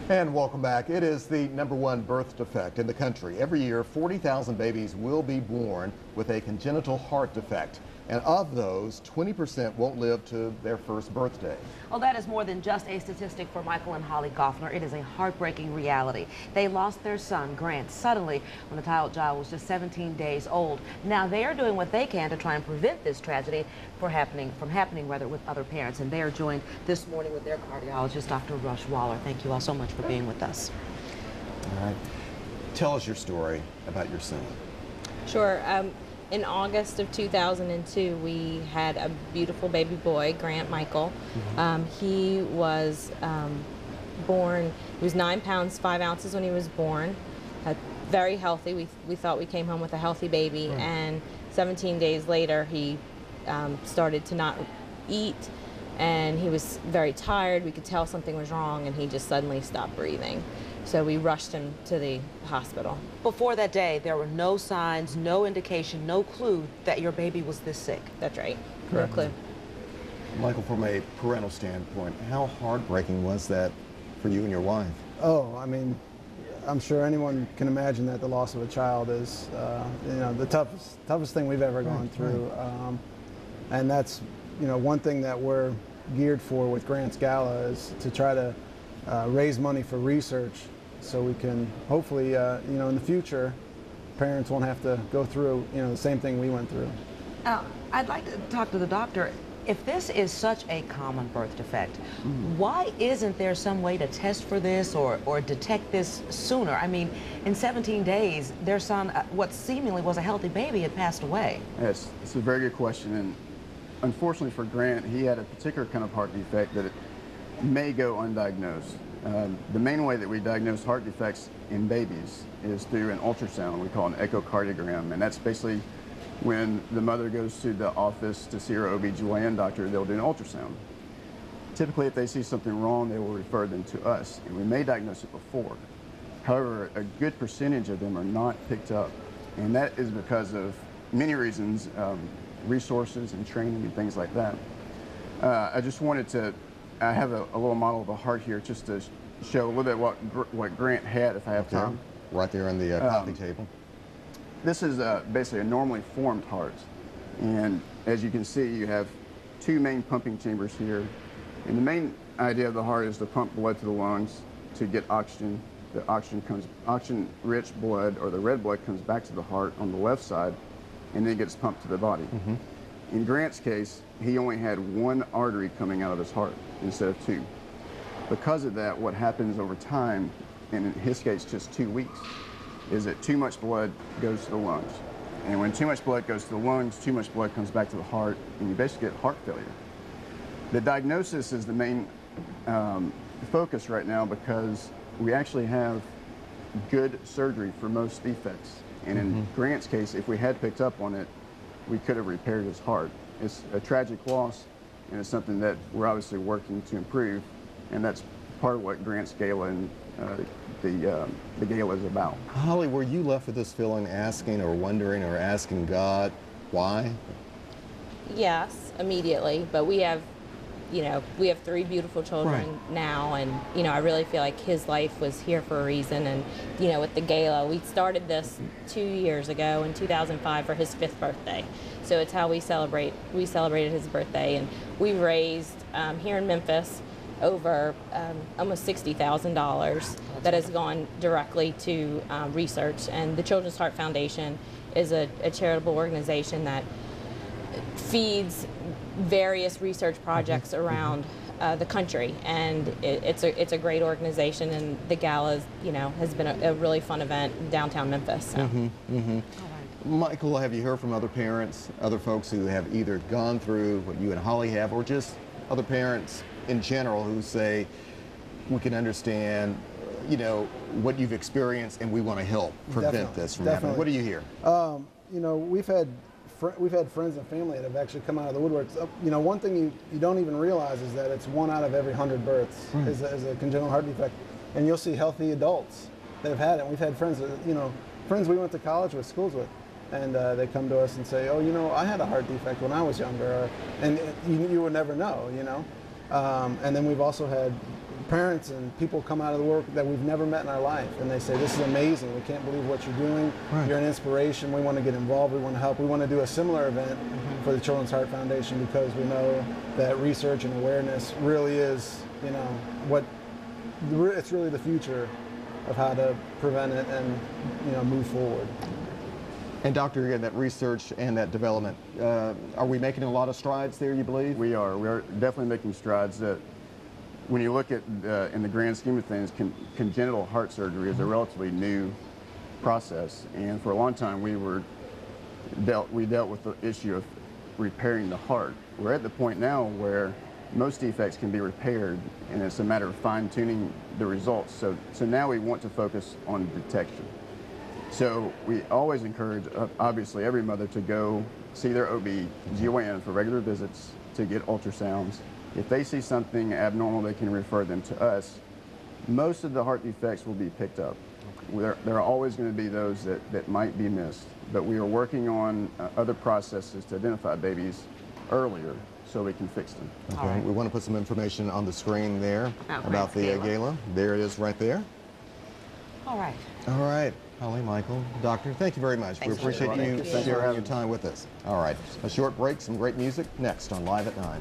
And welcome back. It is the #1 birth defect in the country. Every year, 40,000 babies will be born with a congenital heart defect. And of those, 20% won't live to their first birthday. Well, that is more than just a statistic for Michael and Holly Goffner. It is a heartbreaking reality. They lost their son, Grant, suddenly when the child was just 17 days old. Now they are doing what they can to try and prevent this tragedy from happening with other parents. And they are joined this morning with their cardiologist, Dr. Rush Waller. Thank you all so much for being with us. All right. Tell us your story about your son. Sure. In August of 2002, we had a beautiful baby boy, Grant Michael. He was born, he was 9 pounds, 5 ounces when he was born. Very healthy. We thought we came home with a healthy baby. Right. And 17 days later, he started to not eat, and he was very tired. We could tell something was wrong, and he just suddenly stopped breathing. So we rushed him to the hospital. Before that day, there were no signs, no indication, no clue that your baby was this sick. That's right. Correct. No clue. Michael, from a parental standpoint, how heartbreaking was that for you and your wife? Oh, I mean, I'm sure anyone can imagine that the loss of a child is, the toughest thing we've ever gone through. And that's, one thing that we're geared for with Grant's Gala is to try to raise money for research, so we can hopefully, in the future, parents won't have to go through, the same thing we went through. I'd like to talk to the doctor. If this is such a common birth defect, why isn't there some way to test for this or detect this sooner? I mean, in 17 days, their son, what seemingly was a healthy baby, had passed away. Yes, it's a very good question. And unfortunately for Grant, he had a particular kind of heart defect that may go undiagnosed. The main way that we diagnose heart defects in babies is through an ultrasound we call an echocardiogram, and that's basically when the mother goes to the office to see her OB/GYN doctor, they'll do an ultrasound. Typically, if they see something wrong, they will refer them to us, and we may diagnose it before. However, a good percentage of them are not picked up, and that is because of many reasons, resources and training and things like that. I just wanted to I have a little model of a heart here just to show a little bit what Grant had, if I have time. Right there on the coffee table. This is basically a normally formed heart. And as you can see, you have 2 main pumping chambers here. And the main idea of the heart is to pump blood to the lungs to get oxygen. The oxygen-rich blood, or the red blood, comes back to the heart on the left side, and then gets pumped to the body. In Grant's case, he only had 1 artery coming out of his heart instead of 2. Because of that, what happens over time, and in his case just 2 weeks, is that too much blood goes to the lungs. And when too much blood goes to the lungs, too much blood comes back to the heart, and you basically get heart failure. The diagnosis is the main focus right now, because we actually have good surgery for most defects. And in Grant's case, if we had picked up on it, we could have repaired his heart. It's a tragic loss, and it's something that we're obviously working to improve, and that's part of what Grant's Gala and the Gala is about. Holly, were you left with this feeling, asking or wondering or asking God why? Yes, immediately, but we have 3 beautiful children now, and I really feel like his life was here for a reason. And with the Gala, we started this 2 years ago in 2005 for his 5th birthday. So it's how we celebrated his birthday, and we raised here in Memphis over almost $60,000 that has gone directly to research. And the Children's Heart Foundation is a charitable organization that feeds various research projects around the country, and it's a great organization, and the Gala has been a really fun event in downtown Memphis. So. Michael, have you heard from other parents, other folks who have either gone through what you and Holly have, or just other parents in general who say, we can understand what you've experienced, and we want to help prevent this from happening? What do you hear? We've had friends and family that have actually come out of the woodwork. One thing you don't even realize is that it's 1 out of every 100 births is a congenital heart defect, and you'll see healthy adults that have had it. We've had friends, friends we went to college with, schools with, and they come to us and say, oh, I had a heart defect when I was younger, and you would never know, And then we've also had parents and people come out of the work that we've never met in our life, and they say, this is amazing, we can't believe what you're doing, Right. you're an inspiration, we want to get involved, we want to help, we want to do a similar event for the Children's Heart Foundation, because we know that research and awareness really is, you know, it's really the future of how to prevent it and, you know, move forward. And Doctor, again, that research and that development, are we making a lot of strides there, you believe? We are definitely making strides. That when you look at, in the grand scheme of things, congenital heart surgery is a relatively new process. And for a long time, we dealt with the issue of repairing the heart. We're at the point now where most defects can be repaired, and it's a matter of fine-tuning the results. So now we want to focus on detection. So we always encourage, obviously, every mother to go see their OB/GYN for regular visits to get ultrasounds. If they see something abnormal, they can refer them to us. Most of the heart defects will be picked up. There are always going to be those that might be missed, but we are working on other processes to identify babies earlier so we can fix them. Okay, All right. we want to put some information on the screen there About about the Grant's gala. There it is right there. All right. All right, Holly, Michael, Doctor, thank you very much. Thanks We for appreciate joining you us. sharing your time with us. All right, a short break, some great music next on Live at 9.